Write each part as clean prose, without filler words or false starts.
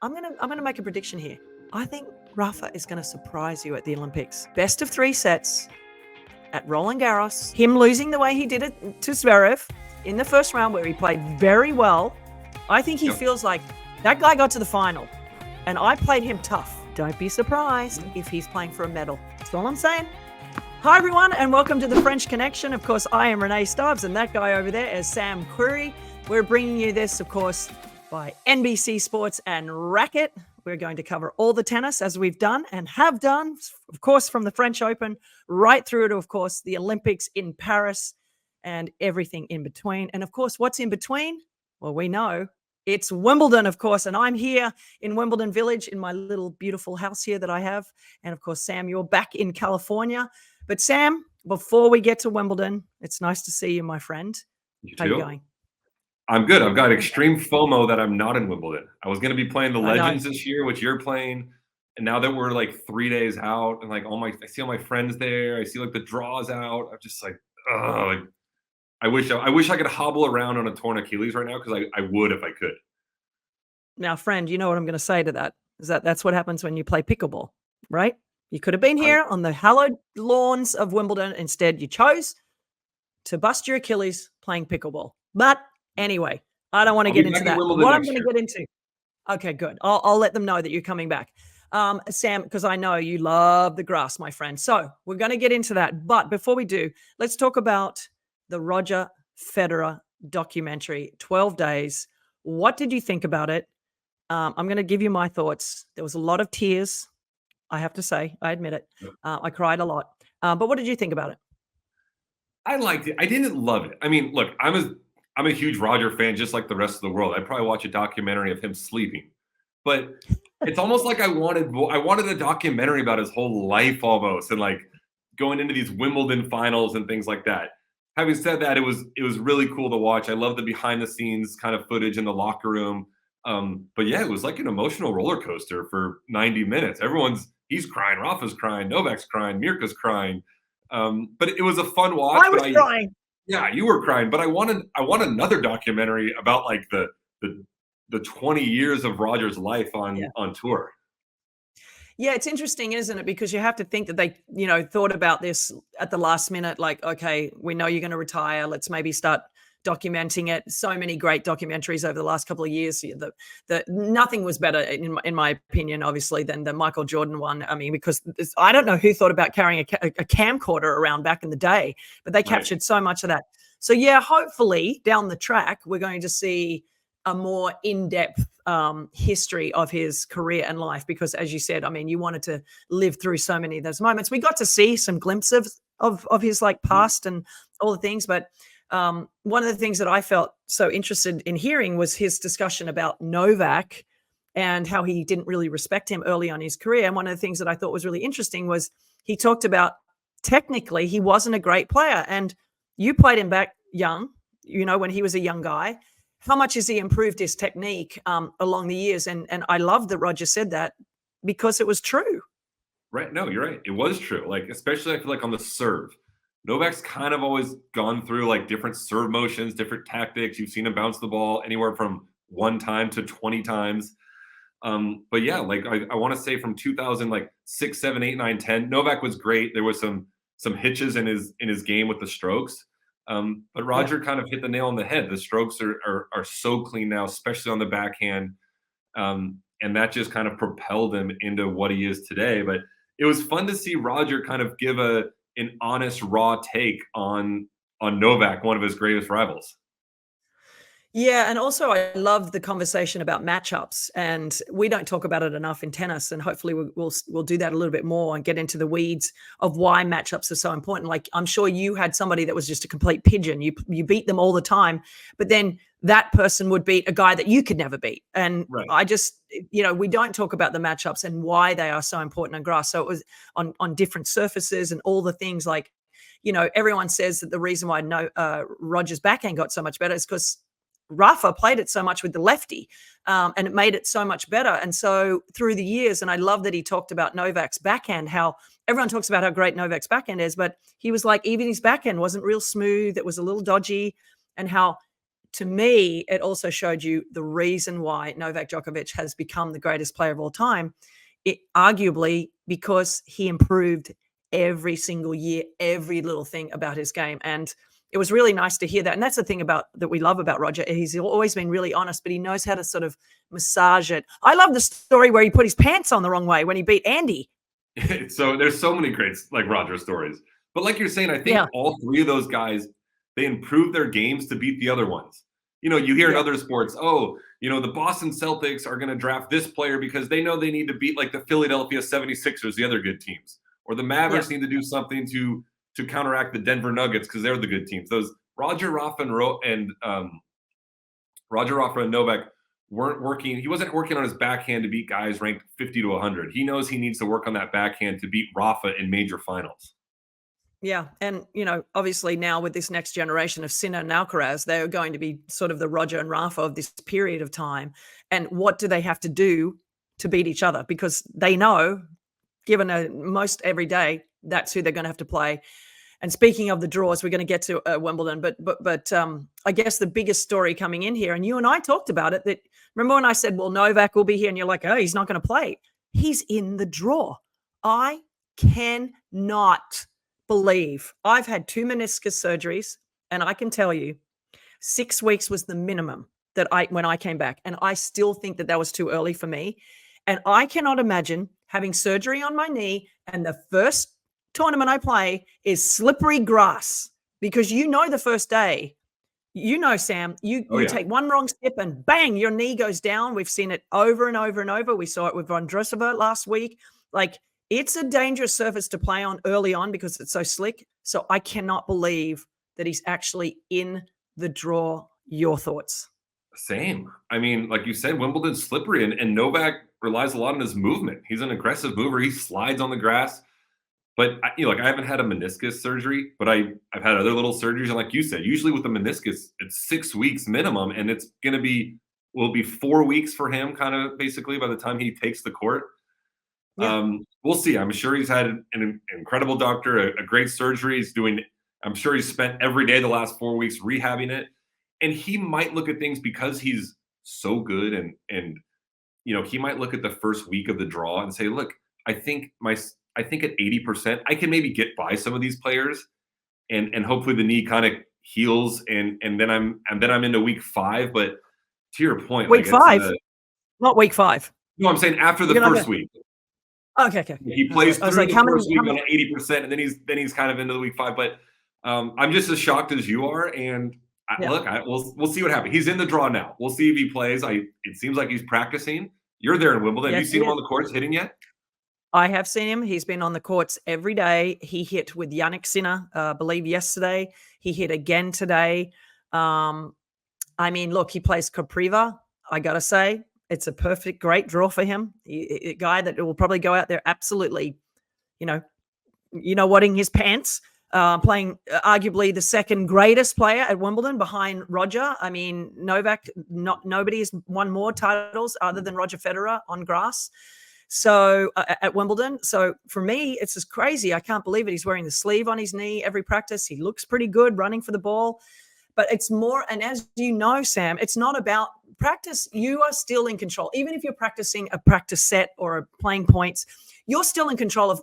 I'm gonna make a prediction here. I think Rafa is gonna surprise you at the Olympics. Best of 3 sets at Roland Garros. Him losing the way he did it to Zverev in the first round where he played very well. I think he feels like that guy got to the final and I played him tough. Don't be surprised if he's playing for a medal. That's all I'm saying. Hi, everyone, and welcome to the French Connection. Of course, I am Rennae Stubbs, and that guy over there is Sam Querrey. We're bringing you this, of course, by NBC Sports and Racket. We're going to cover all the tennis as we've done and have done, of course, from the French Open right through to, of course, the Olympics in Paris and everything in between. And, of course, what's in between? Well, we know it's Wimbledon, of course, and I'm here in Wimbledon Village in my little beautiful house here that I have. And, of course, Sam, you're back in California. But, Sam, before we get to Wimbledon, it's nice to see you, my friend. How are you going? I'm good. I've got extreme FOMO that I'm not in Wimbledon. I was going to be playing the Legends this year, which you're playing. And now that we're like 3 days out and like I see all my friends there. I see like the draws out. I'm just like, oh, I wish I could hobble around on a torn Achilles right now because I would if I could. Now, friend, you know what I'm going to say to that is that's what happens when you play pickleball, right? You could have been here on the hallowed lawns of Wimbledon. Instead, you chose to bust your Achilles playing pickleball. But anyway, I don't want to get into that. What I'm going to get into. Okay, good. I'll let them know that you're coming back. Sam, because I know you love the grass, my friend. So we're going to get into that. But before we do, let's talk about the Roger Federer documentary, 12 days. What did you think about it? I'm going to give you my thoughts. There was a lot of tears, I have to say. I admit it. I cried a lot. But what did you think about it? I liked it. I didn't love it. I mean, look, I'm a huge Roger fan, just like the rest of the world. I'd probably watch a documentary of him sleeping. But it's almost like I wanted a documentary about his whole life almost, and like going into these Wimbledon finals and things like that. Having said that, it was really cool to watch. I love the behind the scenes kind of footage in the locker room. But yeah, it was like an emotional roller coaster for 90 minutes. He's crying, Rafa's crying, Novak's crying, Mirka's crying. But it was a fun watch. I was crying. Yeah, you were crying, but I want another documentary about like the 20 years of Roger's life on tour. Yeah, it's interesting, isn't it? Because you have to think that they, thought about this at the last minute. Like, okay, we know you're going to retire. Let's maybe start documenting it. So many great documentaries over the last couple of years. The nothing was better, in my opinion, obviously, than the Michael Jordan one. I mean, because I don't know who thought about carrying a camcorder around back in the day, but they captured so much of that. So yeah, hopefully down the track, we're going to see a more in-depth history of his career and life, because as you said, I mean, you wanted to live through so many of those moments. We got to see some glimpses of his like past and all the things, but one of the things that I felt so interested in hearing was his discussion about Novak and how he didn't really respect him early on in his career. And one of the things that I thought was really interesting was he talked about technically he wasn't a great player, and you played him back young, when he was a young guy. How much has he improved his technique along the years? And I love that Roger said that because it was true. Right. No, you're right. It was true. Like, especially I feel like on the serve. Novak's kind of always gone through like different serve motions, different tactics. You've seen him bounce the ball anywhere from 1 time to 20 times. But yeah, like I want to say from 2006, 7, 8, 9, 10, Novak was great. There was some hitches in his game with the strokes. But Roger kind of hit the nail on the head. The strokes are so clean now, especially on the backhand. And that just kind of propelled him into what he is today. But it was fun to see Roger kind of give an honest, raw take on Novak, one of his greatest rivals. Yeah, and also I love the conversation about matchups, and we don't talk about it enough in tennis, and hopefully we'll do that a little bit more and get into the weeds of why matchups are so important. Like, I'm sure you had somebody that was just a complete pigeon. You beat them all the time, but then that person would beat a guy that you could never beat. And I just, we don't talk about the matchups and why they are so important on grass. So it was on different surfaces and all the things like, everyone says that the reason why Roger's backhand got so much better is because Rafa played it so much with the lefty, and it made it so much better. And so through the years, and I love that he talked about Novak's backhand, how everyone talks about how great Novak's backhand is, but he was like, even his backhand wasn't real smooth. It was a little dodgy, and how to me, it also showed you the reason why Novak Djokovic has become the greatest player of all time. It arguably because he improved every single year, every little thing about his game. And it was really nice to hear that. And that's the thing that we love about Roger. He's always been really honest, but he knows how to sort of massage it. I love the story where he put his pants on the wrong way when he beat Andy. So there's so many great like Roger stories. But like you're saying, I think all three of those guys, they improved their games to beat the other ones. You hear in other sports, the Boston Celtics are going to draft this player because they know they need to beat like the Philadelphia 76ers, the other good teams. Or the Mavericks need to do something to counteract the Denver Nuggets because they're the good teams. Those Roger, Rafa, and Novak weren't working. He wasn't working on his backhand to beat guys ranked 50 to 100. He knows he needs to work on that backhand to beat Rafa in major finals. Yeah. And, obviously now with this next generation of Sinner and Alcaraz, they're going to be sort of the Roger and Rafa of this period of time. And what do they have to do to beat each other? Because they know, given most every day, that's who they're going to have to play. And speaking of the draws, we're going to get to Wimbledon, but I guess the biggest story coming in here, and you and I talked about it, that remember when I said, well, Novak will be here, and you're like, oh, he's not going to play. He's in the draw. I cannot believe I've had 2 meniscus surgeries, and I can tell you 6 weeks was the minimum when I came back. And I still think that was too early for me. And I cannot imagine having surgery on my knee and the first tournament I play is slippery grass, because the first day, Sam, you take one wrong step and bang, your knee goes down. We've seen it over and over and over. We saw it with Vondrousova last week. Like, it's a dangerous surface to play on early on because it's so slick. So I cannot believe that he's actually in the draw. Your thoughts? Same. I mean, like you said, Wimbledon's slippery, and Novak relies a lot on his movement. He's an aggressive mover. He slides on the grass. But I haven't had a meniscus surgery, but I've had other little surgeries. And like you said, usually with the meniscus, it's 6 weeks minimum, and it's going to will be 4 weeks for him, kind of basically by the time he takes the court. Yeah. We'll see. I'm sure he's had an incredible doctor, a great surgery. I'm sure he's spent every day the last 4 weeks rehabbing it. And he might look at things because he's so good, and he might look at the first week of the draw and say, look, I think at 80%, I can maybe get by some of these players, and hopefully the knee kind of heals, and then I'm into week 5. But to your point, week 5, not week 5. No, I'm saying after the first week. Okay. He plays through the first week on 80%, and then he's kind of into the week 5. But I'm just as shocked as you are, and we'll see what happens. He's in the draw now. We'll see if he plays. It seems like he's practicing. You're there in Wimbledon. Have you seen him on the courts hitting yet? I have seen him. He's been on the courts every day. He hit with Jannik Sinner, I believe yesterday. He hit again today. I mean, look, he plays Kopriva. I got to say, it's a great draw for him. A guy that will probably go out there absolutely, whatting his pants, playing arguably the second greatest player at Wimbledon behind Roger. I mean, Novak, nobody has won more titles other than Roger Federer on grass. So at Wimbledon. So for me, it's just crazy. I can't believe it. He's wearing the sleeve on his knee every practice. He looks pretty good running for the ball. But it's more, and as you know, Sam, it's not about practice. You are still in control. Even if you're practicing a practice set or playing points, you're still in control of,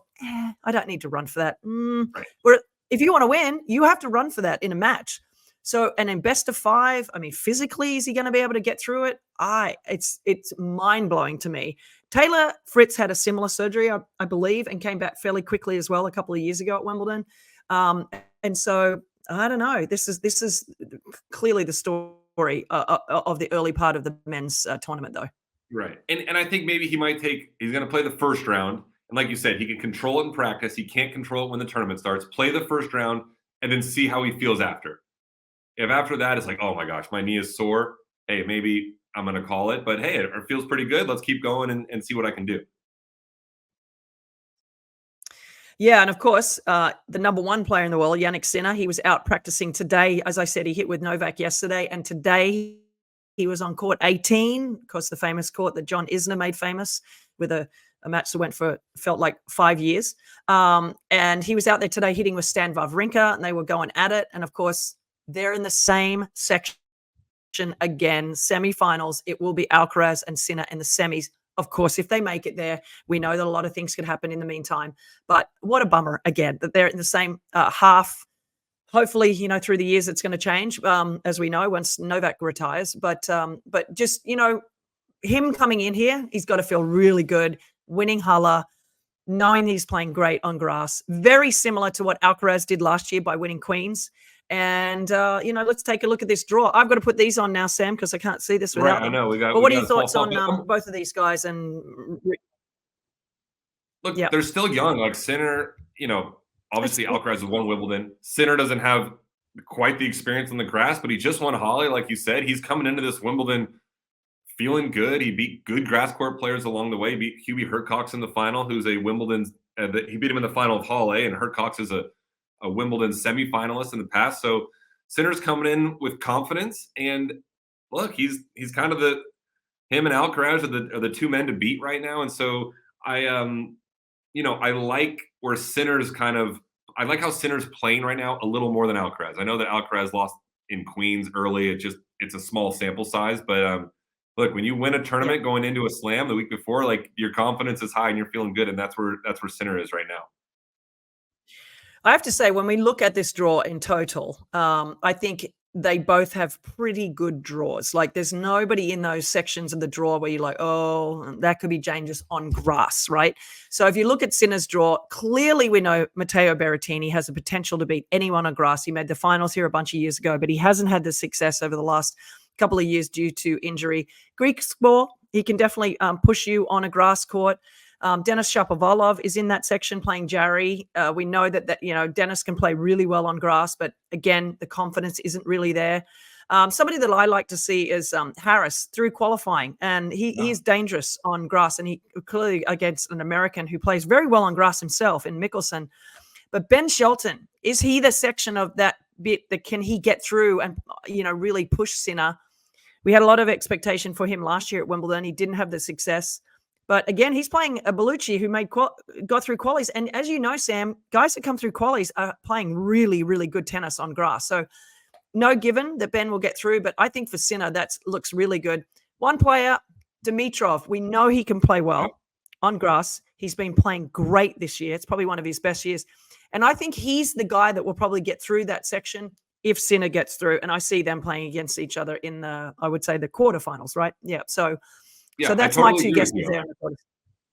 I don't need to run for that. Right. Where if you want to win, you have to run for that in a match. So, and in best of 5, I mean, physically, is he going to be able to get through it? It's mind-blowing to me. Taylor Fritz had a similar surgery, I believe, and came back fairly quickly as well a couple of years ago at Wimbledon. And so I don't know. This is clearly the story of the early part of the men's tournament, though. Right. And I think maybe he's going to play the first round. And like you said, he can control it in practice. He can't control it when the tournament starts. Play the first round and then see how he feels after. If after that it's like, oh my gosh, my knee is sore, hey, maybe I'm going to call it. But hey, it feels pretty good. Let's keep going and see what I can do. Yeah, and of course, the number 1 player in the world, Jannik Sinner, he was out practicing today. As I said, he hit with Novak yesterday, and today he was on court 18, of course, the famous court that John Isner made famous with a match that felt like 5 years. And he was out there today hitting with Stan Wawrinka, and they were going at it. And of course, they're in the same section again, semifinals. It will be Alcaraz and Sinner in the semis. Of course, if they make it there, we know that a lot of things could happen in the meantime. But what a bummer, again, that they're in the same half. Hopefully, through the years, it's going to change, as we know, once Novak retires. But just, him coming in here, he's got to feel really good, winning Halle, knowing he's playing great on grass. Very similar to what Alcaraz did last year by winning Queens. And, let's take a look at this draw. I've got to put these on now, Sam, because I can't see this without them. I know. But what are your thoughts on both of these guys? And look, they're still young. Like Sinner, obviously Alcaraz has won Wimbledon. Sinner doesn't have quite the experience on the grass, but he just won Halle, like you said. He's coming into this Wimbledon feeling good. He beat good grass court players along the way. Beat Herbert Hurkacz in the final, who's a Wimbledon. He beat him in the final of Halle, and Hurkacz is a Wimbledon semifinalist in the past. So Sinner's coming in with confidence, and look, he's kind of him and Alcaraz are the two men to beat right now. And so I like where Sinner's I like how Sinner's playing right now a little more than Alcaraz. I know that Alcaraz lost in Queens early. It's a small sample size, but look, when you win a tournament going into a slam the week before, like your confidence is high and you're feeling good, and that's where Sinner is right now. I have to say, when we look at this draw in total, I think they both have pretty good draws. Like, there's nobody in those sections of the draw where you're like, oh, that could be dangerous on grass, right? So if you look at Sinner's draw, clearly we know Matteo Berrettini has the potential to beat anyone on grass. He made the finals here a bunch of years ago, but he hasn't had the success over the last couple of years due to injury. Griekspoor, he can definitely push you on a grass court. Denis Shapovalov is in that section playing Jarry. We know that Denis can play really well on grass, but again, the confidence isn't really there. Somebody that I like to see is Harris through qualifying, and he is dangerous on grass, and he clearly against an American who plays very well on grass himself in Mickelson. But Ben Shelton, is he the section of that bit that can he get through and really push Sinner? We had a lot of expectation for him last year at Wimbledon. He didn't have the success. But again, he's playing a Bellucci who got through qualies. And as you know, Sam, guys that come through qualies are playing really, really good tennis on grass. So no given that Ben will get through. But I think for Sinner, that looks really good. One player, Dimitrov, we know he can play well on grass. He's been playing great this year. It's probably one of his best years. And I think he's the guy that will probably get through that section if Sinner gets through. And I see them playing against each other in the quarterfinals, right? Yeah. So that's totally my two guesses there.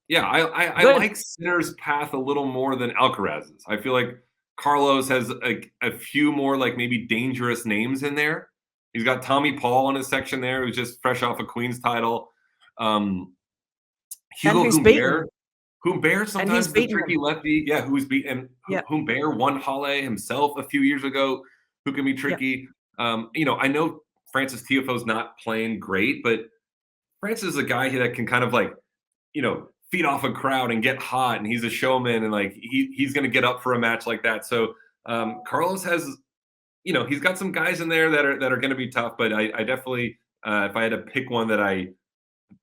Yeah, I like Sinner's path a little more than Alcaraz's. I feel like Carlos has a few more like maybe dangerous names in there. He's got Tommy Paul in his section there, who's just fresh off a Queen's title. Hugo Humbert. Humbert sometimes the tricky lefty. Yeah, who's beaten. Humbert won Halle himself a few years ago, who can be tricky. I know Francis Tiafoe's not playing great, but Francis is a guy that can kind of feed off a crowd and get hot, and he's a showman, and he's going to get up for a match like that. So Carlos has, he's got some guys in there that are going to be tough, but I definitely, if I had to pick one that I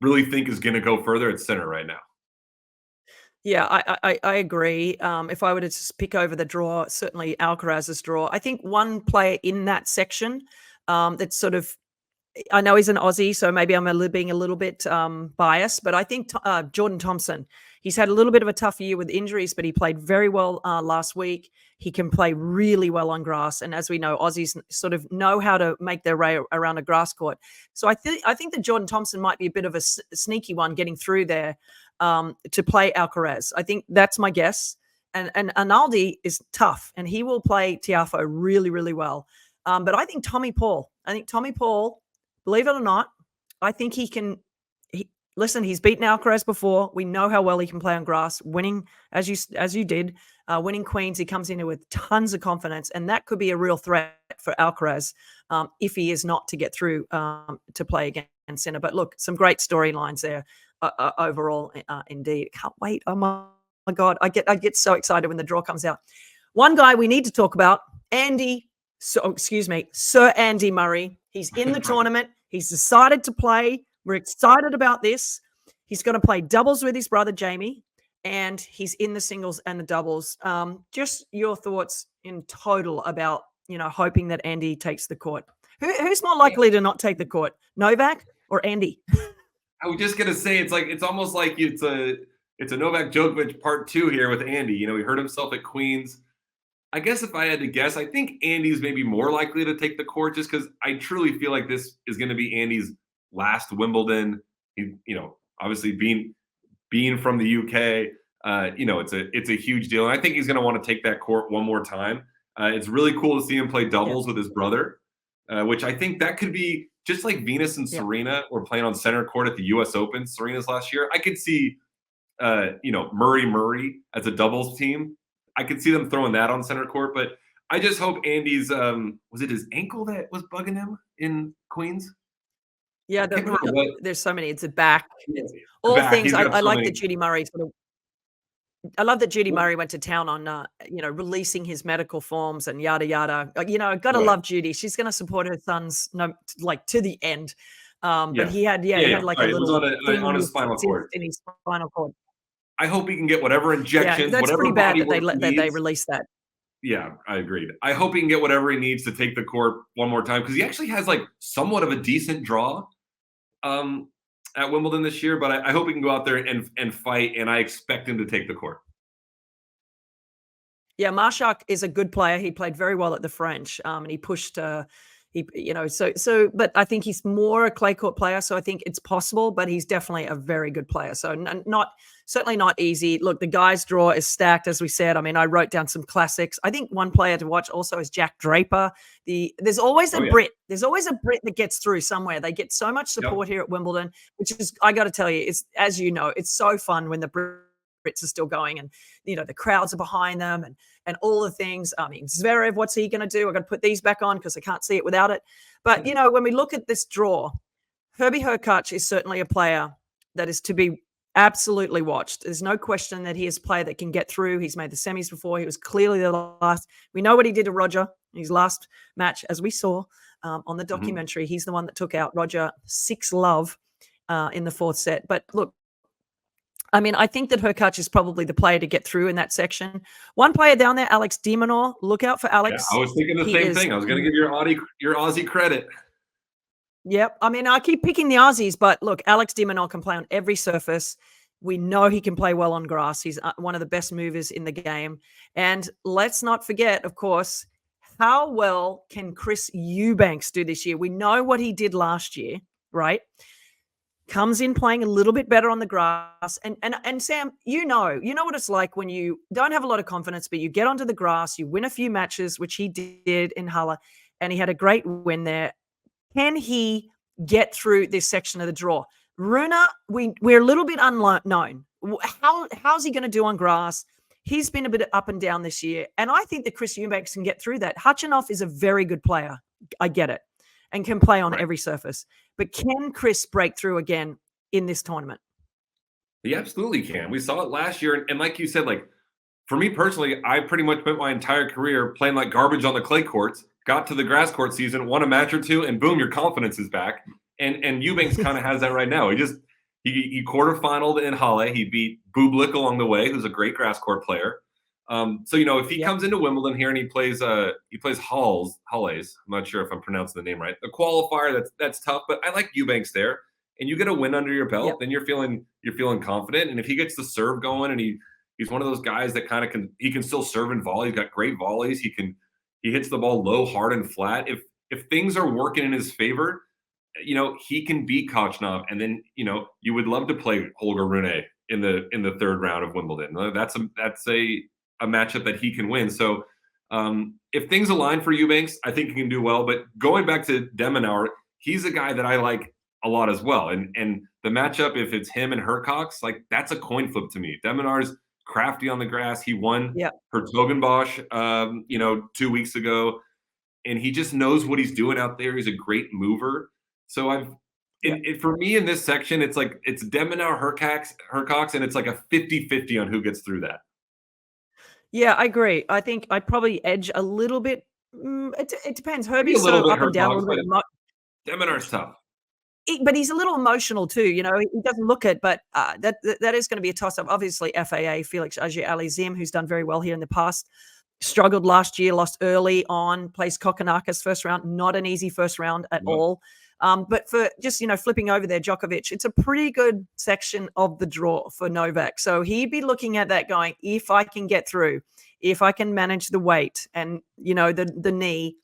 really think is going to go further, it's Sinner right now. Yeah, I agree. If I were to just pick over the draw, certainly Alcaraz's draw. I think one player in that section that's sort of, I know he's an Aussie, so maybe I'm being a little bit biased, but I think Jordan Thompson, he's had a little bit of a tough year with injuries, but he played very well last week. He can play really well on grass. And as we know, Aussies sort of know how to make their way around a grass court. So I think that Jordan Thompson might be a bit of a sneaky one getting through there to play Alcaraz. I think that's my guess. And Arnaldi is tough, and he will play Tiafoe really, really well. But I think Tommy Paul, believe it or not, I think he can. Listen, he's beaten Alcaraz before. We know how well he can play on grass, winning as you did, winning Queens. He comes in with tons of confidence, and that could be a real threat for Alcaraz if he is not to get through to play against Sinner. But look, some great storylines there overall. Indeed, can't wait. Oh my God, I get so excited when the draw comes out. One guy we need to talk about, Sir Andy Murray. He's in the tournament. He's decided to play. We're excited about this. He's going to play doubles with his brother, Jamie, and he's in the singles and the doubles. Just your thoughts in total about, hoping that Andy takes the court. Who's more likely to not take the court, Novak or Andy? I was just gonna say it's almost like it's a Novak Djokovic part 2 here with Andy. He hurt himself at Queens. I guess if I had to guess, I think Andy's maybe more likely to take the court just because I truly feel like this is going to be Andy's last Wimbledon. He, obviously being from the UK, it's a huge deal, and I think he's going to want to take that court one more time. It's really cool to see him play doubles with his brother, which I think that could be just like Venus and Serena were playing on center court at the U.S. Open, Serena's last year. I could see, Murray as a doubles team. I could see them throwing that on center court, but I just hope Andy's was it his ankle that was bugging him in Queens? Yeah, there's so many. It's a back. It's all back. Things. I like that Judy Murray I love that Judy Murray went to town on releasing his medical forms and yada yada. Gotta love Judy. She's gonna support her sons to the end. But he had like a little on his spinal cord. In his spinal cord. I hope he can get whatever injections, that's whatever pretty bad that they released that. Yeah, I agreed. I hope he can get whatever he needs to take the court one more time because he actually has somewhat of a decent draw at Wimbledon this year. But I hope he can go out there and fight, and I expect him to take the court. Yeah, Marshak is a good player. He played very well at the French, and he pushed. But I think he's more a clay court player, so I think it's possible, but he's definitely a very good player. So certainly not easy. Look, the guys' draw is stacked, as we said. I mean, I wrote down some classics. I think one player to watch also is Jack Draper. There's always a Brit. There's always a Brit that gets through somewhere. They get so much support here at Wimbledon, which is, I got to tell you, it's, as you know, it's so fun when the Brits are still going and, the crowds are behind them and all the things. I mean, Zverev, what's he going to do? I've got to put these back on because I can't see it without it. But, when we look at this draw, Herbie Hurkacz is certainly a player that is to be absolutely watched. There's no question that he is a player that can get through. He's made the semis before. He was clearly the last. We know what he did to Roger in his last match, as we saw on the documentary. He's the one that took out Roger 6-love in the fourth set. But look, I mean, I think that Hurkacz is probably the player to get through in that section. One player down there, Alex de Minaur. Look out for Alex. Yeah, I was thinking the same thing. I was going to give your Aussie credit. Yep. I mean, I keep picking the Aussies, but look, Alex de Minaur can play on every surface. We know he can play well on grass. He's one of the best movers in the game. And let's not forget, of course, how well can Chris Eubanks do this year? We know what he did last year, right? Comes in playing a little bit better on the grass. And Sam, you know what it's like when you don't have a lot of confidence, but you get onto the grass, you win a few matches, which he did in Halle, and he had a great win there. Can he get through this section of the draw? Rune, we're a little bit unknown. How's he going to do on grass? He's been a bit up and down this year, and I think that Chris Eubanks can get through that. Khachanov is a very good player. I get it, and can play on every surface. But can Chris break through again in this tournament? He absolutely can. We saw it last year, and like you said, for me personally, I pretty much spent my entire career playing like garbage on the clay courts. Got to the grass court season, won a match or two, and boom, your confidence is back. And Eubanks kind of has that right now. He quarterfinaled in Halle. He beat Bublik along the way, who's a great grass court player. So if he comes into Wimbledon here and he plays Halles. I'm not sure if I'm pronouncing the name right. The qualifier, that's tough, but I like Eubanks there. And you get a win under your belt, then you're feeling confident. And if he gets the serve going, and he's one of those guys that kind of can still serve and volley. He's got great volleys. He hits the ball low, hard, and flat. If things are working in his favor, he can beat Khachanov, and then you would love to play Holger Rune in the third round of Wimbledon. That's a matchup that he can win. So if things align for Eubanks, I think he can do well. But going back to de Minaur, he's a guy that I like a lot as well. And the matchup, if it's him and Hurkacz, that's a coin flip to me. De Minaur's crafty on the grass. He won Hertogenbosch, 2 weeks ago, and he just knows what he's doing out there. He's a great mover. So for me in this section, it's de Minaur, Hurkacz, and it's like a 50-50 on who gets through that. Yeah, I agree. I think I'd probably edge a little bit. It depends. Herbie's sort of up and down a little bit. De Minaur's tough. But he's a little emotional too. He doesn't look it, but that is going to be a toss-up. Obviously, FAA, Felix Auger-Aliassime, who's done very well here in the past. struggled last year, lost early on, plays Kokkinakis first round. Not an easy first round at all. But for just, flipping over there, Djokovic, it's a pretty good section of the draw for Novak. So he'd be looking at that going, if I can get through, if I can manage the weight and, the knee,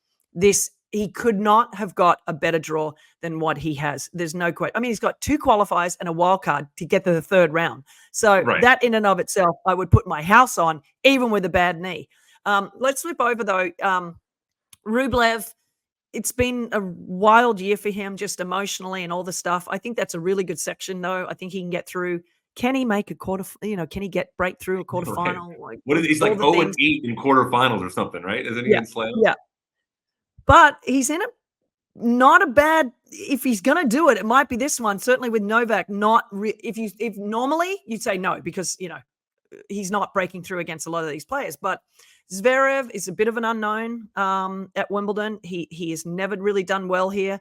he could not have got a better draw than what he has. There's no question. I mean, he's got 2 qualifiers and a wild card to get to the 3rd round. So that in and of itself, I would put my house on, even with a bad knee. Let's flip over, though. Rublev, it's been a wild year for him, just emotionally and all the stuff. I think that's a really good section, though. I think he can get through. Can he make a quarter? Can he break through a quarterfinal? Right. What is he's like 0-8 in quarterfinals or something, right? Isn't he in slam? Yeah. But he's in not a bad. If he's going to do it, it might be this one. Certainly with Novak, if normally you'd say no because he's not breaking through against a lot of these players. But Zverev is a bit of an unknown at Wimbledon. He has never really done well here.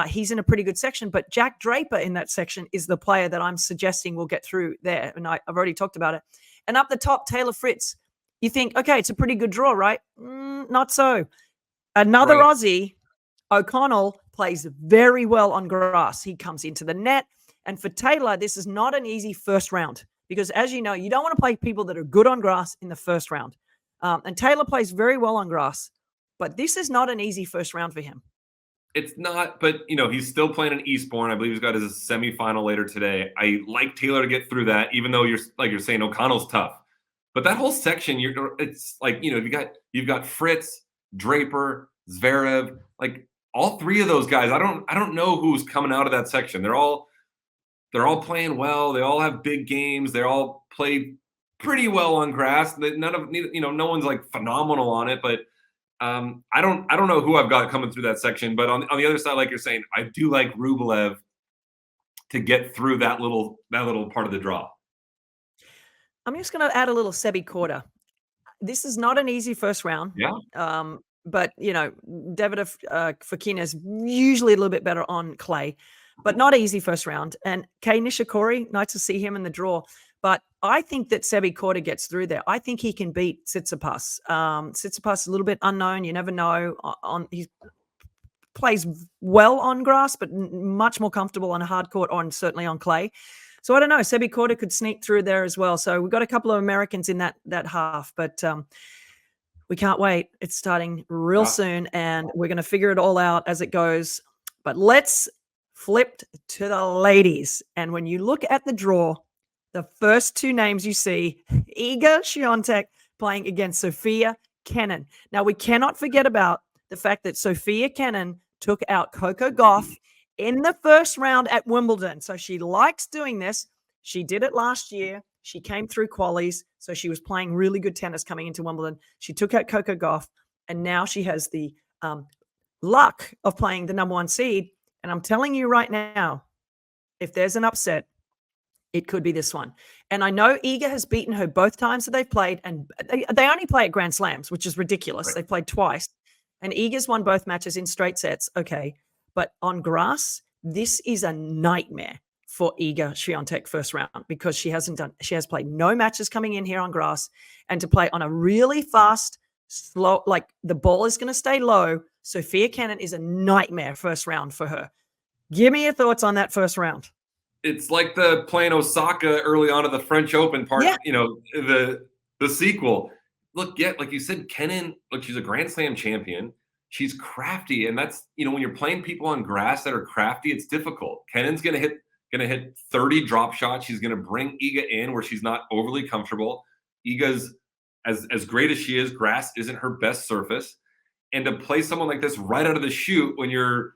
He's in a pretty good section, but Jack Draper in that section is the player that I'm suggesting will get through there. And I've already talked about it. And up the top, Taylor Fritz. You think, okay, it's a pretty good draw, right? Not so. Another Aussie, O'Connell, plays very well on grass. He comes into the net. And for Taylor, this is not an easy first round because, as you know, you don't want to play people that are good on grass in the first round. And Taylor plays very well on grass, but this is not an easy first round for him. It's not, but, he's still playing in Eastbourne. I believe he's got his semifinal later today. I like Taylor to get through that, even though you're saying O'Connell's tough. But that whole section, it's like, you've got Fritz, Draper, Zverev, like all 3 of those guys. I don't know who's coming out of that section. They're all playing well. They all have big games. They all play pretty well on grass. No one's like phenomenal on it, but I don't know who I've got coming through that section. But on the other side, like you're saying, I do like Rublev to get through that little part of the draw. I'm just going to add a little Sebi Korda. This is not an easy first round. Yeah. But, David Fokina is usually a little bit better on clay, but not easy first round. And Kei Nishikori, nice to see him in the draw. But I think that Sebi Korda gets through there. I think he can beat Tsitsipas. Tsitsipas is a little bit unknown. You never know. He plays well on grass, but much more comfortable on a hard court or certainly on clay. So I don't know. Sebi Korda could sneak through there as well. So we've got a couple of Americans in that half, but we can't wait. It's starting real soon, and we're going to figure it all out as it goes. But let's flip to the ladies. And when you look at the draw, the first 2 names you see, Iga Swiatek playing against Sofia Kenin. Now, we cannot forget about the fact that Sofia Kenin took out Coco Gauff in the first round at Wimbledon. So she likes doing this. She did it last year. She came through qualies, so she was playing really good tennis coming into Wimbledon. She took out Coco Gauff, and now she has the luck of playing the number 1 seed. And I'm telling you right now, if there's an upset, it could be this one. And I know Iga has beaten her both times that they've played, and they only play at Grand Slams, which is ridiculous. Right. They played twice, and Iga's won both matches in straight sets. Okay, but on grass, this is a nightmare for Iga Swiatek first round because she has played no matches coming in here on grass, and to play on a really fast, slow, like the ball is going to stay low. Sofia Kenin is a nightmare first round for her. Give me your thoughts on that first round. It's like the playing Osaka early on of the French Open part, the sequel. Look, like you said, Kenin, look, she's a Grand Slam champion. She's crafty, and that's, when you're playing people on grass that are crafty, it's difficult. Kenin's going to hit 30 drop shots. She's going to bring Iga in where she's not overly comfortable. Iga's as great as she is, grass isn't her best surface. And to play someone like this right out of the chute when you're,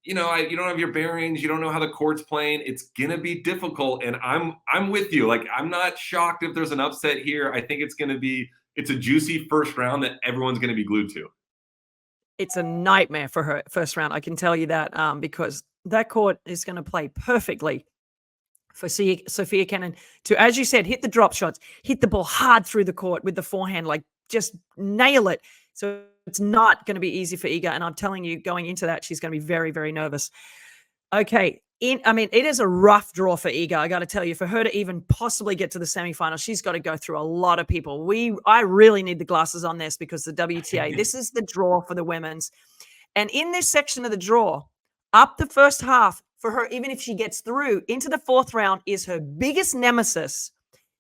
you don't have your bearings, you don't know how the court's playing, it's going to be difficult. And I'm with you. Like, I'm not shocked if there's an upset here. I think it's a juicy first round that everyone's going to be glued to. It's a nightmare for her first round. I can tell you that because that court is going to play perfectly for Sofia Kenin to, as you said, hit the drop shots, hit the ball hard through the court with the forehand, like just nail it. So it's not going to be easy for Iga. And I'm telling you, going into that, she's going to be very, very nervous. Okay, It is a rough draw for Iga. I got to tell you, for her to even possibly get to the semifinals, she's got to go through a lot of people. I really need the glasses on this because the WTA, this is the draw for the women's. And in this section of the draw, up the first half for her, even if she gets through into the fourth round, is her biggest nemesis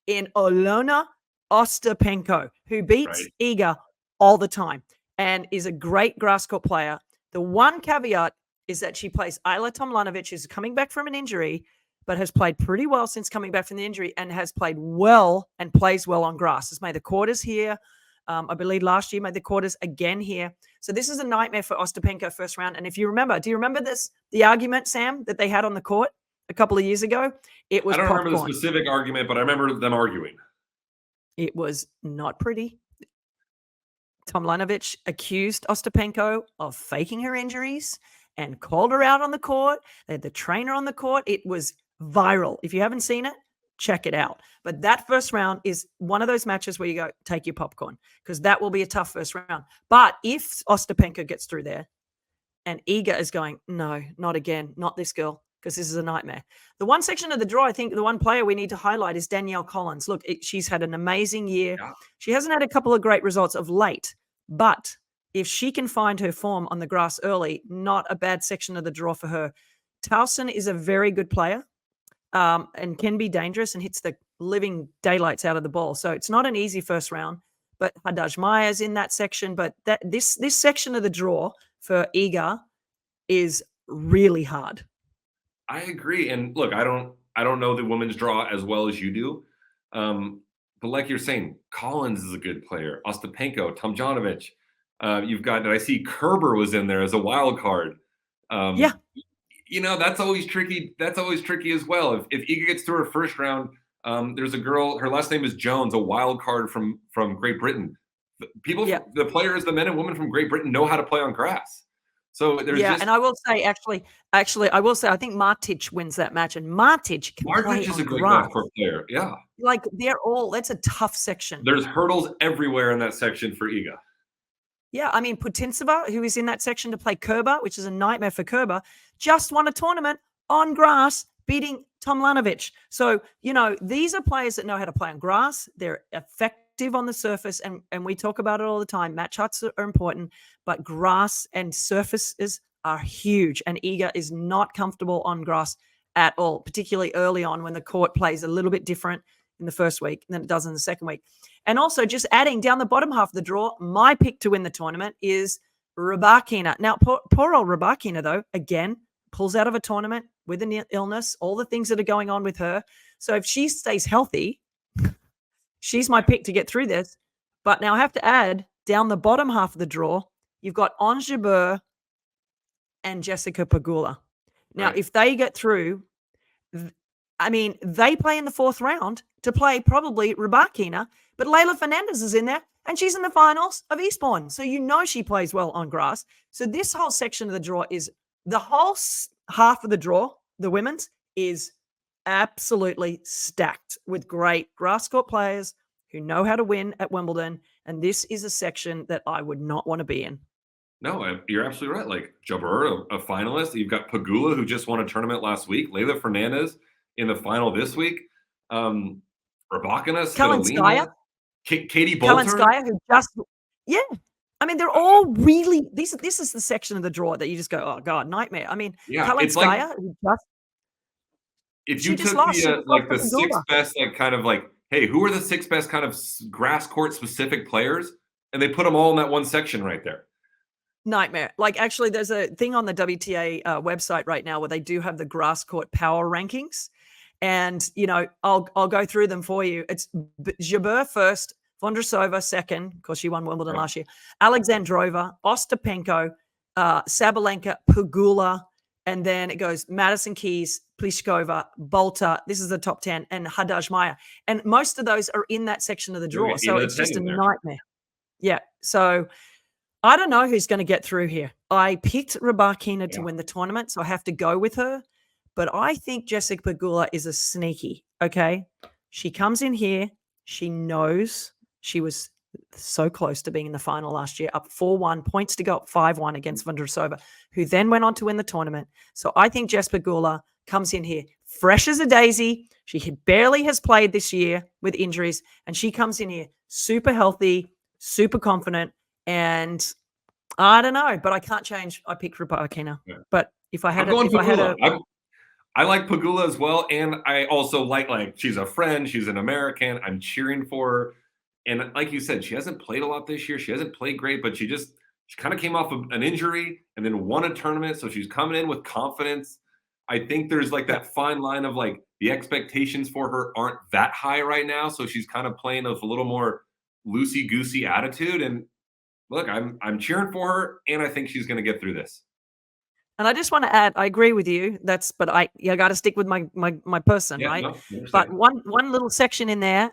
in Aryna Ostapenko, who beats Iga all the time and is a great grass court player. The one caveat is that she plays Ajla Tomljanovic, who's coming back from an injury, but has played pretty well since coming back from the injury and has played well and plays well on grass. Has made the quarters here. I believe last year made the quarters again here. So this is a nightmare for Ostapenko first round. And if you remember, do you remember the argument, Sam, that they had on the court a couple of years ago? It was I don't popcorn. remember the specific argument, but I remember them arguing. It was not pretty. Tomljanovic accused Ostapenko of faking her injuries and called her out on the court. They had the trainer on the court. It was viral. If you haven't seen it, check it out. But that first round is one of those matches where you go, take your popcorn, because that will be a tough first round. But if Ostapenko gets through there and Iga is going, no, not again, not this girl, because this is a nightmare. The one section of the draw, I think the one player we need to highlight is Danielle Collins. Look, she's had an amazing year. Yeah. She hasn't had a couple of great results of late, but if she can find her form on the grass early, not a bad section of the draw for her. Towson is a very good player and can be dangerous and hits the living daylights out of the ball. So it's not an easy first round, but Haddad Maier's in that section. But this section of the draw for Iga is really hard. I agree. And look, I don't know the women's draw as well as you do. But like you're saying, Collins is a good player. Ostapenko, Tomljanovic. You've got, I see Kerber was in there as a wild card. Yeah. That's always tricky. That's always tricky as well. If Iga gets through her first round, there's a girl, her last name is Jones, a wild card from Great Britain. The players, the men and women from Great Britain know how to play on grass. So there's and I will say, actually, I will say, I think Martic wins that match, and Martic is a great grass court player. Yeah. Like that's a tough section. There's hurdles everywhere in that section for Iga. Yeah, I mean, Putintseva, who is in that section to play Kerber, which is a nightmare for Kerber, just won a tournament on grass, beating Tomljanovic. So, these are players that know how to play on grass. They're effective on the surface, and we talk about it all the time. Match huts are important, but grass and surfaces are huge, and Iga is not comfortable on grass at all, particularly early on when the court plays a little bit different in the first week than it does in the second week. And also, just adding down the bottom half of the draw, my pick to win the tournament is Rybakina. Now, poor old Rybakina, though, again, pulls out of a tournament with an illness, all the things that are going on with her. So if she stays healthy, she's my pick to get through this. But now I have to add, down the bottom half of the draw, you've got Ons Jabeur and Jessica Pegula. Now, if they get through, they play in the fourth round to play probably Rybakina, but Leylah Fernandez is in there, and she's in the finals of Eastbourne. So she plays well on grass. So this whole section of the draw is the whole half of the draw, the women's, is absolutely stacked with great grass court players who know how to win at Wimbledon. And this is a section that I would not want to be in. No, you're absolutely right. Like Jabeur, a finalist. You've got Pegula, who just won a tournament last week. Leylah Fernandez in the final this week. Rybakina, Svitolina, Katie Bolter. Kalinskaya, who just, they're all really, this is the section of the draw that you just go, oh God, nightmare. Kalinskaya, if you took the six best, hey, who are the six best kind of grass court specific players? And they put them all in that one section right there. Nightmare. Like, actually, there's a thing on the WTA website right now where they do have the grass court power rankings. And, I'll go through them for you. It's Jabeur first, Vondrousova second, because she won Wimbledon last year, Alexandrova, Ostapenko, Sabalenka, Pegula, and then it goes Madison Keys, Pliskova, Bolter. This is the top 10, and Haddad Maia. And most of those are in that section of the draw. So it's just a nightmare. Yeah. So I don't know who's going to get through here. I picked Rybakina to win the tournament, so I have to go with her. But I think Jessica Pegula is a sneaky, okay? She comes in here. She knows she was so close to being in the final last year, up 4-1, points to go up 5-1 against Vondrousova, who then went on to win the tournament. So I think Jess Pegula comes in here fresh as a daisy. She barely has played this year with injuries, and she comes in here super healthy, super confident, and I don't know, but I can't change. I picked Rybakina. Yeah. But if I had I like Pegula as well, and I also like she's a friend, she's an American. I'm cheering for her, and like you said, she hasn't played a lot this year. She hasn't played great, but she kind of came off of an injury and then won a tournament, so she's coming in with confidence. I think there's like that fine line of like the expectations for her aren't that high right now, so she's kind of playing with a little more loosey goosey attitude. And look, I'm cheering for her, and I think she's going to get through this. And I just want to add, I agree with you. But I got to stick with my person, right? No, but one little section in there,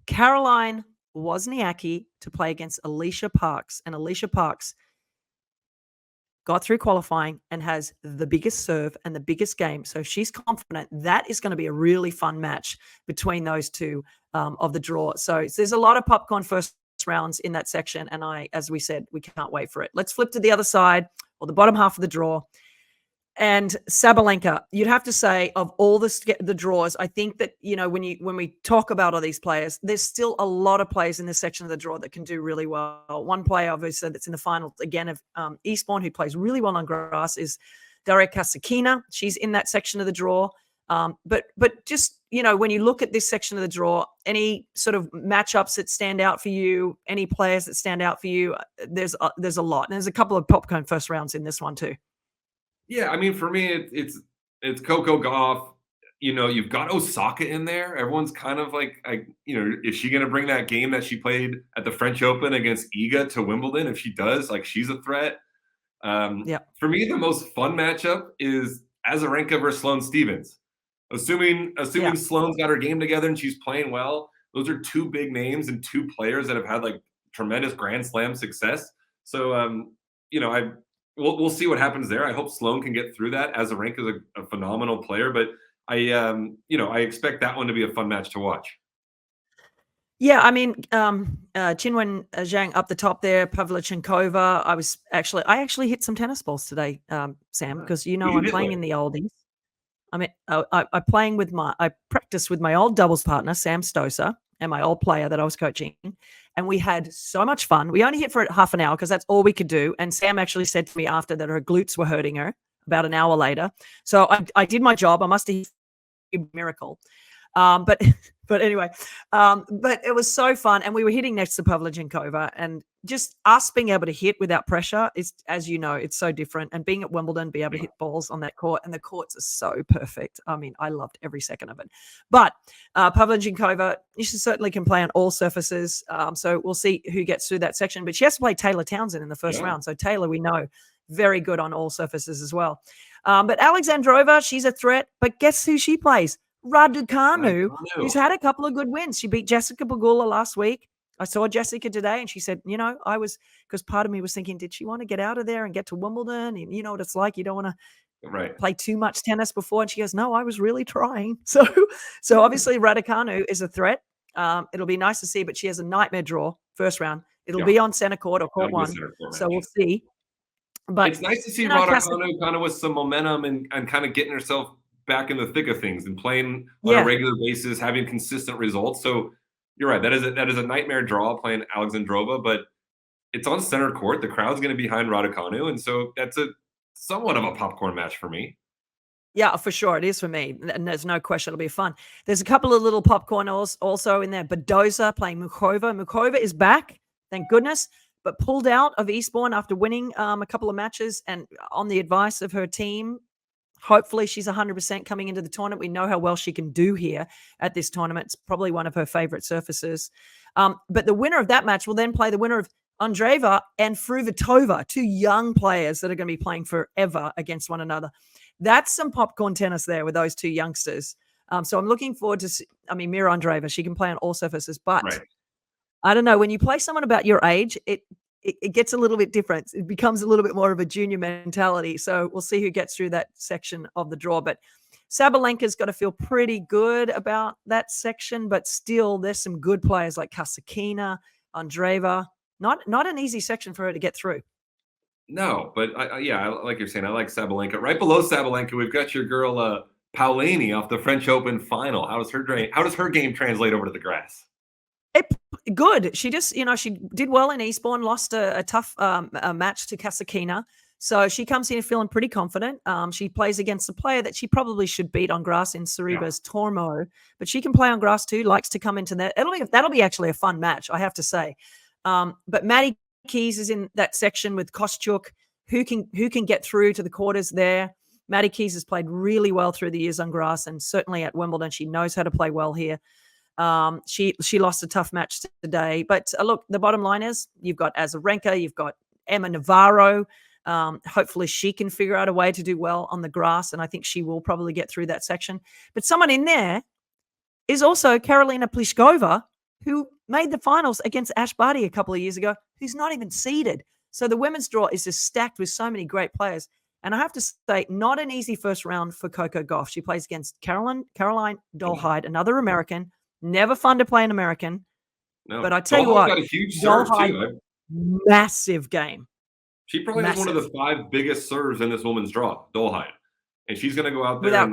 Caroline Wozniacki to play against Alicia Parks, and Alicia Parks got through qualifying and has the biggest serve and the biggest game. So she's confident that is going to be a really fun match between those two of the draw. So there's a lot of popcorn first rounds in that section, and as we said, we can't wait for it. Let's flip to the other side, or the bottom half of the draw. And Sabalenka, you'd have to say, of all the draws, I think that, when we talk about all these players, there's still a lot of players in this section of the draw that can do really well. One player, obviously, that's in the final, again, of Eastbourne, who plays really well on grass, is Daria Kasatkina. She's in that section of the draw. But just, when you look at this section of the draw, any sort of matchups that stand out for you, any players that stand out for you, there's a lot. And there's a couple of popcorn first rounds in this one too. Yeah, I mean, for me, it's Coco Gauff. You've got Osaka in there. Everyone's kind of like, is she going to bring that game that she played at the French Open against Iga to Wimbledon? If she does, she's a threat. For me, the most fun matchup is Azarenka versus Sloane Stephens. Assuming Sloane's got her game together and she's playing well, those are two big names and two players that have had tremendous Grand Slam success. So, We'll see what happens there. I hope Sloane can get through that. Azarenka is a phenomenal player, but I expect that one to be a fun match to watch. Yeah, I mean, Qinwen Zhang up the top there, Pavlyuchenkova. I actually hit some tennis balls today, Sam, because I'm playing in the oldies. I mean, I practiced with my old doubles partner, Sam Stoser, and my old player that I was coaching. And we had so much fun. We only hit for half an hour because that's all we could do. And Sam actually said to me after that her glutes were hurting her about an hour later. So I did my job. I must have hit a miracle. But anyway, but it was so fun. And we were hitting next to Pavlyuchenkova, and just us being able to hit without pressure is, as you know, it's so different. And being at Wimbledon, be able to hit balls on that court, and the courts are so perfect. I mean, I loved every second of it. But Pavlyuchenkova, she certainly can play on all surfaces. So we'll see who gets through that section. But she has to play Taylor Townsend in the first round. So Taylor, we know, very good on all surfaces as well. But Alexandrova, she's a threat. But guess who she plays? Raducanu, who's had a couple of good wins. She beat Jessica Pegula last week. I saw Jessica today, and she said, because part of me was thinking, did she want to get out of there and get to Wimbledon? And you know what it's like. You don't want to play too much tennis before. And she goes, no, I was really trying. So obviously Raducanu is a threat. It'll be nice to see, but she has a nightmare draw first round. It'll be on center court or court one. So we'll see. But it's nice to see Raducanu kind of with some momentum and kind of getting herself back in the thick of things and playing on a regular basis, having consistent results. So you're right. That is a nightmare draw playing Alexandrova, but it's on center court. The crowd's going to be behind Raducanu, and so that's a somewhat of a popcorn match for me. Yeah, for sure. It is for me. And there's no question it'll be fun. There's a couple of little popcorn also in there. Badoza playing Muchova. Muchova is back, thank goodness, but pulled out of Eastbourne after winning a couple of matches, and on the advice of her team, hopefully she's 100% coming into the tournament. We know how well she can do here at this tournament. It's probably one of her favorite surfaces. But the winner of that match will then play the winner of Andreeva and Fruhvirtova, two young players that are going to be playing forever against one another. That's some popcorn tennis there with those two youngsters. So I'm looking forward to, Mira Andreeva, she can play on all surfaces, but I don't know, when you play someone about your age, it gets a little bit different. It becomes a little bit more of a junior mentality. So we'll see who gets through that section of the draw. But Sabalenka's got to feel pretty good about that section, but still there's some good players like Kasatkina, Andreeva. Not an easy section for her to get through. No, but like you're saying, I like Sabalenka. Right below Sabalenka, we've got your girl Paolini off the French Open final. How does her game translate over to the grass? Good. She just, she did well in Eastbourne, lost a tough match to Kasatkina. So she comes in feeling pretty confident. She plays against a player that she probably should beat on grass in Sorribes Tormo, but she can play on grass too, likes to come into that. That'll be actually a fun match, I have to say. But Maddie Keys is in that section with Kostyuk, who can get through to the quarters there. Maddie Keys has played really well through the years on grass, and certainly at Wimbledon, she knows how to play well here. She lost a tough match today, but look, the bottom line is you've got Azarenka, you've got Emma Navarro. Hopefully she can figure out a way to do well on the grass, and I think she will probably get through that section. But someone in there is also Karolina Pliskova, who made the finals against Ash Barty a couple of years ago, who's not even seeded. So the women's draw is just stacked with so many great players. And I have to say, not an easy first round for Coco Gauff. She plays against Caroline Dolehide, another American. Never fun to play an American. No. But I tell you what, got a huge serve too. Massive game. She probably has one of the 5 biggest serves in this women's draw, Dolehide. And she's going to go out there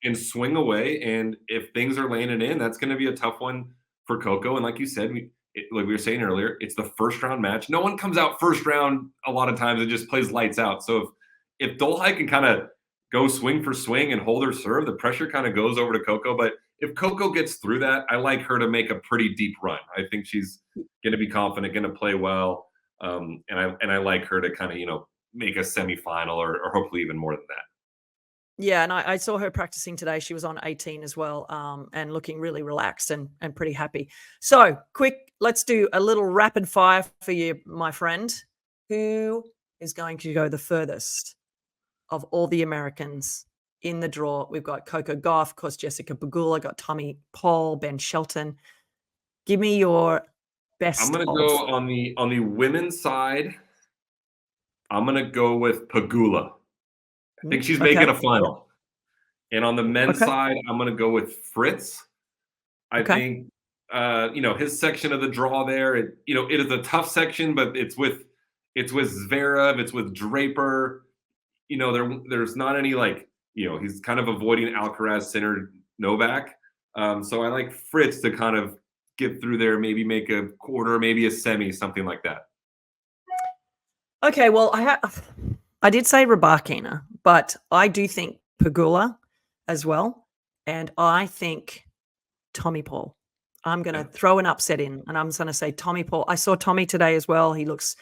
and swing away. And if things are landing in, that's going to be a tough one for Coco. And like you said, like we were saying earlier, it's the first round match. No one comes out first round a lot of times and just plays lights out. So if Dolehide can kind of go swing for swing and hold her serve, the pressure kind of goes over to Coco. But if Coco gets through that, I like her to make a pretty deep run. I think she's going to be confident, going to play well. And I like her to kind of, make a semifinal or hopefully even more than that. Yeah, and I saw her practicing today. She was on 18 as well, and looking really relaxed and pretty happy. So, quick, let's do a little rapid fire for you, my friend. Who is going to go the furthest of all the Americans in the draw? We've got Coco Gauff, of course, Jessica Pegula, got Tommy Paul, Ben Shelton. Give me your best. I'm going to go on the women's side. I'm going to go with Pegula. I think she's making a final. And on the men's side, I'm going to go with Fritz. I think, his section of the draw there, it is a tough section, but it's with Zverev, it's with Draper. There's not any he's kind of avoiding Alcaraz, Sinner, Novak. So I like Fritz to kind of get through there, maybe make a quarter, maybe a semi, something like that. Okay, well, I did say Rybakina, but I do think Pegula as well, and I think Tommy Paul. I'm going to throw an upset in, and I'm going to say Tommy Paul. I saw Tommy today as well. He looks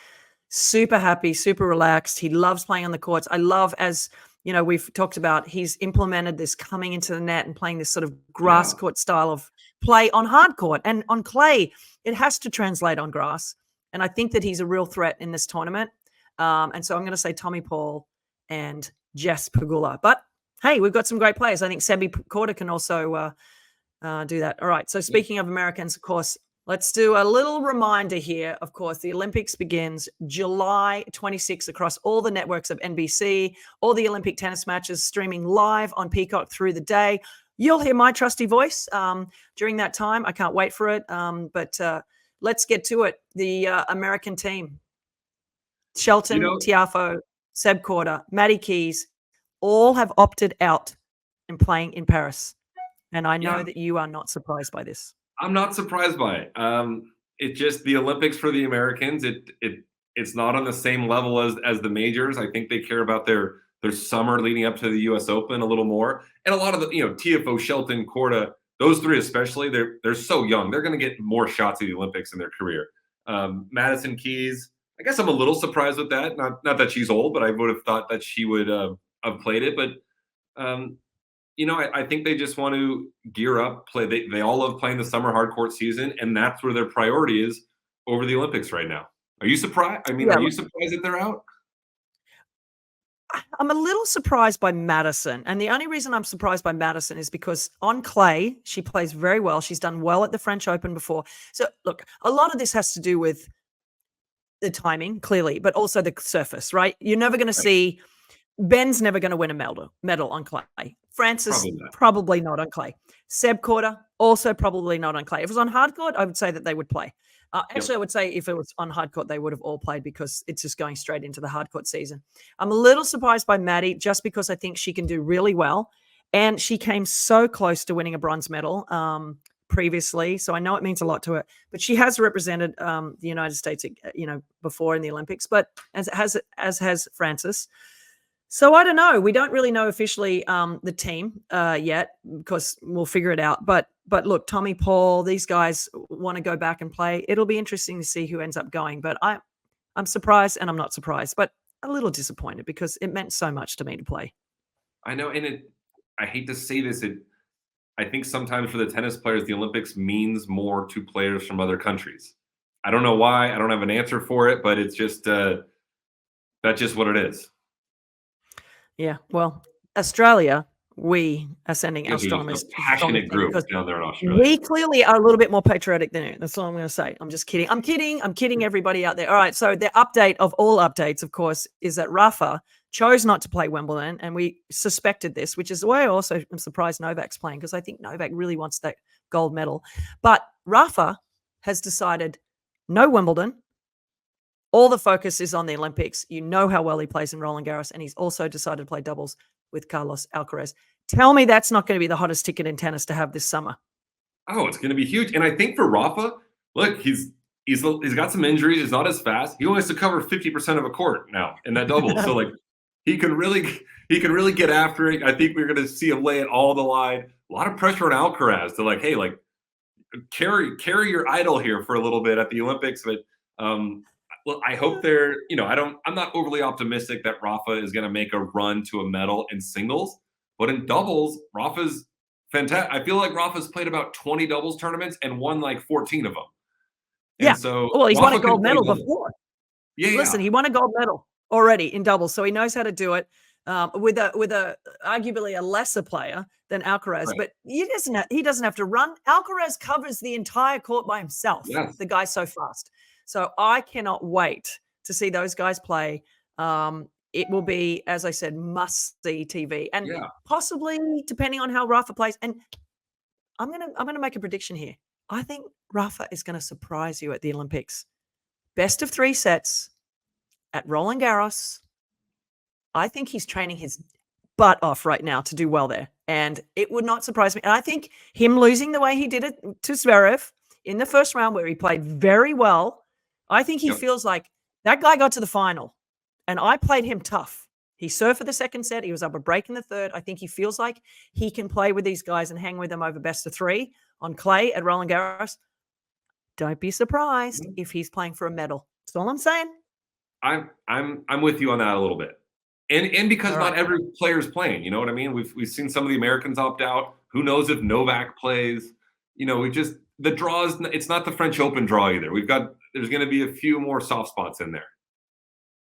super happy, super relaxed. He loves playing on the courts. I love, as we've talked about, he's implemented this coming into the net and playing this sort of grass court style of play on hard court. And on clay, it has to translate on grass. And I think that he's a real threat in this tournament. And so I'm going to say Tommy Paul and Jess Pegula. But, hey, we've got some great players. I think Sebi Korda can also do that. All right, so speaking of Americans, of course, let's do a little reminder here. Of course, the Olympics begins July 26 across all the networks of NBC, all the Olympic tennis matches streaming live on Peacock through the day. You'll hear my trusty voice during that time. I can't wait for it. But let's get to it. The American team. Shelton, Tiafoe, Seb Korda, Maddie Keys, all have opted out in playing in Paris. And I know that you are not surprised by this. I'm not surprised by it. It's just the Olympics for the Americans. It's not on the same level as the majors. I think they care about their summer leading up to the U.S. Open a little more. And a lot of the, Tiafoe, Shelton, Korda, those three especially, they're so young. They're going to get more shots at the Olympics in their career. Madison Keys, I guess I'm a little surprised with that. Not that she's old, but I would have thought that she would have played it. But I think they just want to gear up, play. They all love playing the summer hard court season, and that's where their priority is over the Olympics right now. Are you surprised? Are you surprised that they're out? I'm a little surprised by Madison. And the only reason I'm surprised by Madison is because on clay, she plays very well. She's done well at the French Open before. So, look, a lot of this has to do with the timing, clearly, but also the surface, right? You're never going to see – Ben's never going to win a medal on clay. Francis, Probably not. probably not on clay. Seb Korda, also probably not on clay. If it was on hard court, I would say that they would play. Actually, I would say if it was on hard court, they would have all played because it's just going straight into the hard court season. I'm a little surprised by Maddie just because I think she can do really well. And she came so close to winning a bronze medal previously. So I know it means a lot to her. But she has represented the United States, before in the Olympics, but as has Francis. So I don't know. We don't really know officially the team yet because we'll figure it out. But look, Tommy Paul, these guys want to go back and play. It'll be interesting to see who ends up going. But I'm surprised and I'm not surprised, but a little disappointed because it meant so much to me to play. I know, and I hate to say this, I think sometimes for the tennis players, the Olympics means more to players from other countries. I don't know why. I don't have an answer for it, but it's just that's just what it is. Yeah, well, Australia, we are sending our strongest passionate group down there in Australia. We clearly are a little bit more patriotic than you. That's all I'm going to say. I'm just kidding. I'm kidding everybody out there. All right, so the update of all updates, of course, is that Rafa chose not to play Wimbledon, and we suspected this, which is why I also am surprised Novak's playing because I think Novak really wants that gold medal. But Rafa has decided no Wimbledon. All the focus is on the Olympics. You know how well he plays in Roland Garros, and he's also decided to play doubles with Carlos Alcaraz. Tell me that's not going to be the hottest ticket in tennis to have this summer. Oh, it's going to be huge. And I think for Rafa, look, he's got some injuries. He's not as fast. He only has to cover 50% of a court now in that double. So like he can really get after it. I think we're going to see him lay it all the line. A lot of pressure on Alcaraz to like, hey, like carry your idol here for a little bit at the Olympics. But well, I hope they're, I'm not overly optimistic that Rafa is going to make a run to a medal in singles, but in doubles, Rafa's fantastic. I feel like Rafa's played about 20 doubles tournaments and won like 14 of them. Yeah. And so well, he's Rafa won a gold medal before. Yeah. Listen, he won a gold medal already in doubles, so he knows how to do it with a arguably a lesser player than Alcaraz. Right. But he doesn't have to run. Alcaraz covers the entire court by himself. Yes. The guy's so fast. So I cannot wait to see those guys play. It will be, as I said, must-see TV, and possibly depending on how Rafa plays. And I'm gonna make a prediction here. I think Rafa is going to surprise you at the Olympics. Best of 3 sets at Roland Garros. I think he's training his butt off right now to do well there, and it would not surprise me. And I think him losing the way he did it to Zverev in the first round, where he played very well. I think he feels like that guy got to the final, and I played him tough. He served for the second set. He was up a break in the third. I think he feels like he can play with these guys and hang with them over best of 3 on clay at Roland Garros. Don't be surprised if he's playing for a medal. That's all I'm saying. I'm with you on that a little bit, and because not every player is playing. You know what I mean? We've seen some of the Americans opt out. Who knows if Novak plays? The draws. It's not the French Open draw either. There's going to be a few more soft spots in there.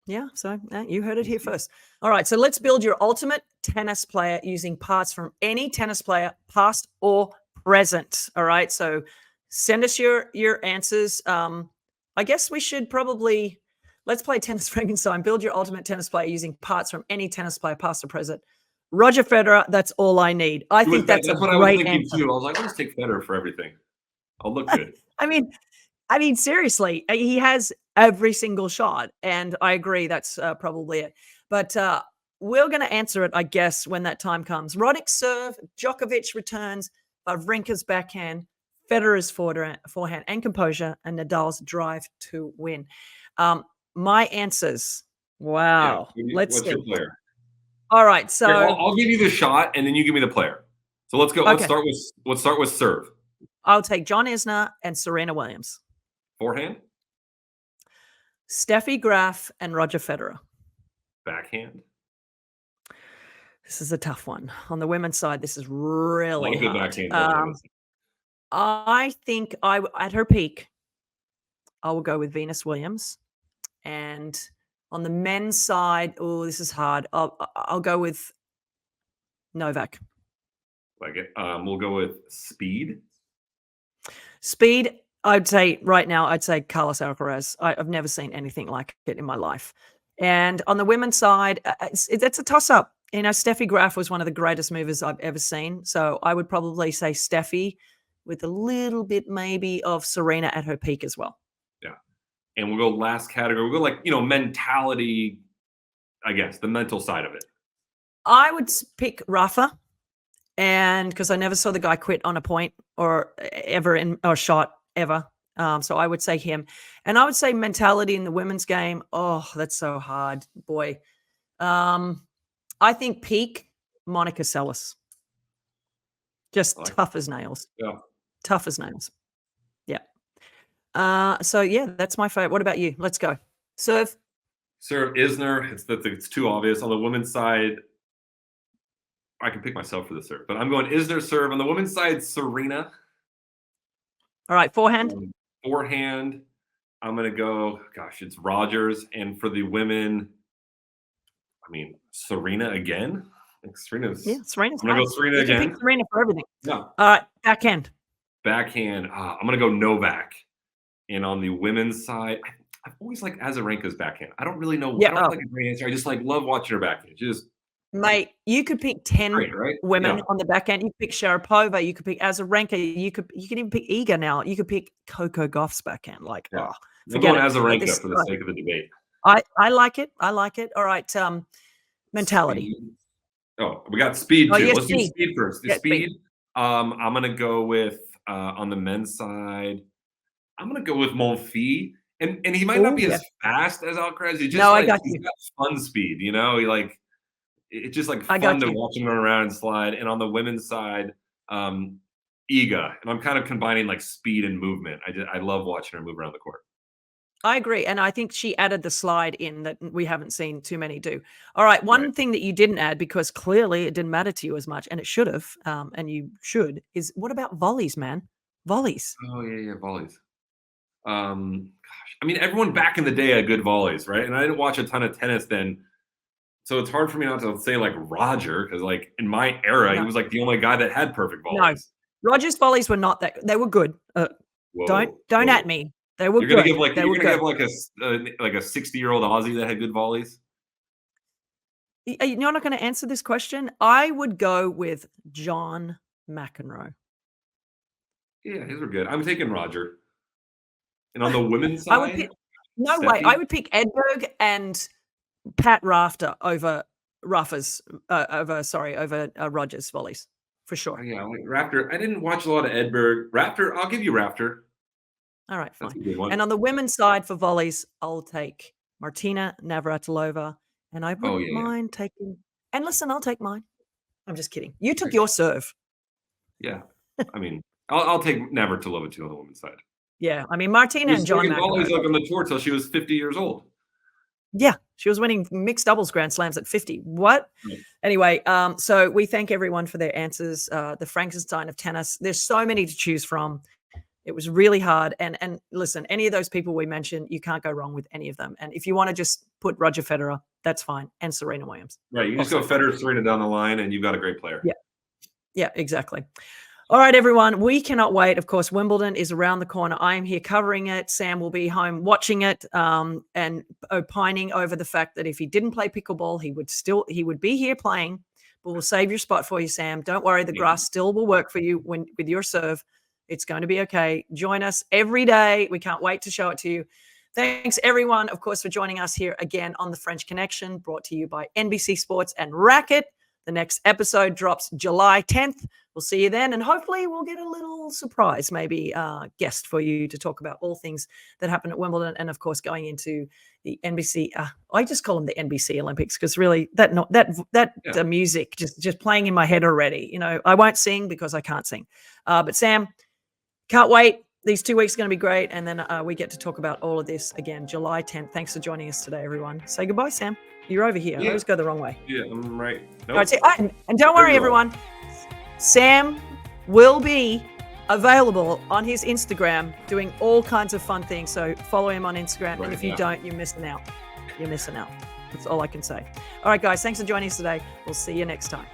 Yeah, so you heard it here first. All right, so let's build your ultimate tennis player using parts from any tennis player, past or present. All right, so send us your answers. I guess we should probably, let's play Tennis Frankenstein. Build your ultimate tennis player using parts from any tennis player, past or present. Roger Federer, that's all I need. I think that's a great answer. What I was thinking too. I was like, let's take Federer for everything. I'll look good. I mean, seriously, he has every single shot, and I agree that's probably it. But we're going to answer it, I guess, when that time comes. Roddick's serve, Djokovic returns, Wawrinka's backhand, Federer's forehand and composure, and Nadal's drive to win. My answers. Wow. What's your player? All right, so here, I'll give you the shot, and then you give me the player. So let's go. Okay. Let's start with serve. I'll take John Isner and Serena Williams. Forehand? Steffi Graf and Roger Federer. Backhand? This is a tough one. On the women's side, this is really hard. Backhand, I think at her peak, I will go with Venus Williams. And on the men's side, this is hard. I'll go with Novak. Like it. We'll go with speed. Speed, I'd say right now, Carlos Alcaraz. I've never seen anything like it in my life. And on the women's side, it's a toss-up. Steffi Graf was one of the greatest movers I've ever seen. So I would probably say Steffi with a little bit maybe of Serena at her peak as well. Yeah. And we'll go last category. We'll go mentality, I guess, the mental side of it. I would pick Rafa, and because I never saw the guy quit on a point or ever or shot ever. So I would say him. And I would say mentality in the women's game. Oh, that's so hard, boy. I think peak Monica Seles. Just tough as nails. Yeah. Tough as nails. Yeah. So yeah, that's my favorite. What about you? Let's go. Serve Isner. It's too obvious. On the women's side, I can pick myself for the serve, but I'm going Isner serve. On the women's side, Serena. All right, forehand. Forehand, I'm going to go, it's Rogers. And for the women, Serena again. Serena's nice. I'm going to go Serena again. Pick Serena for everything. Yeah. All right, backhand. I'm going to go Novak. And on the women's side, I've always liked Azarenka's backhand. I don't really know. I don't like a great answer. I just love watching her backhand. Mate, you could pick 10 women on the backhand. You could pick Sharapova. You could pick Azarenka. You could even pick Iga now. You could pick Coco Gauff's backhand. I'm going Azarenka for the sake of the debate. I like it. All right. Mentality. Speed. Oh, we got speed too. Let's do speed first. Speed. I'm going to go with on the men's side. I'm going to go with Monfils. And he might not be as fast as Alcaraz. He's got fun speed. It's just fun to watch him run around and slide. And on the women's side, Iga. And I'm kind of combining speed and movement. I love watching her move around the court. I agree. And I think she added the slide in that we haven't seen too many do. All right. One thing that you didn't add, because clearly it didn't matter to you as much, and it should have, and you should, is what about volleys, man? Volleys. Oh, yeah, volleys. Everyone back in the day had good volleys, right? And I didn't watch a ton of tennis then. So it's hard for me not to say Roger, because in my era, he was the only guy that had perfect volleys. No, Roger's volleys were not that. They were good. Don't at me. They were good. You're gonna give a 60-year-old Aussie that had good volleys. You're not going to answer this question. I would go with John McEnroe. Yeah, his were good. I'm taking Roger. And on the women's side, I would pick Edberg and Pat Rafter over Rogers volleys for sure. Yeah, Rafter. I didn't watch a lot of Edberg. Rafter, I'll give you Rafter. All right, fine. And on the women's side for volleys, I'll take Martina Navratilova, and I wouldn't mind taking. And listen, I'll take mine. I'm just kidding. You took your serve. Yeah, I'll take Navratilova too on the women's side. Yeah, Martina and John McEnroe. Volleys on the tour till she was 50 years old. Yeah, she was winning mixed doubles Grand Slams at 50. What? Right. Anyway, so we thank everyone for their answers. The Frankenstein of tennis. There's so many to choose from. It was really hard. And listen, any of those people we mentioned, you can't go wrong with any of them. And if you want to just put Roger Federer, that's fine. And Serena Williams. Right. You just go Federer, Serena down the line, and you've got a great player. Yeah, exactly. All right, everyone. We cannot wait. Of course, Wimbledon is around the corner. I am here covering it. Sam will be home watching it and opining over the fact that if he didn't play pickleball, he would be here playing. But we'll save your spot for you, Sam. Don't worry. The grass still will work for you with your serve. It's going to be okay. Join us every day. We can't wait to show it to you. Thanks, everyone, of course, for joining us here again on The French Connection, brought to you by NBC Sports and Racket. The next episode drops July 10th. We'll see you then, and hopefully we'll get a little surprise, maybe guest for you to talk about all things that happened at Wimbledon, and of course going into the NBC. I just call them the NBC Olympics because really the music just playing in my head already. I won't sing because I can't sing. But Sam, can't wait. These 2 weeks are going to be great, and then we get to talk about all of this again, July 10th. Thanks for joining us today, everyone. Say goodbye, Sam. You're over here. I always go the wrong way. Yeah, I'm right. Nope. And don't worry, everyone. Sam will be available on his Instagram doing all kinds of fun things. So follow him on Instagram. And if you don't, you're missing out. You're missing out. That's all I can say. All right, guys. Thanks for joining us today. We'll see you next time.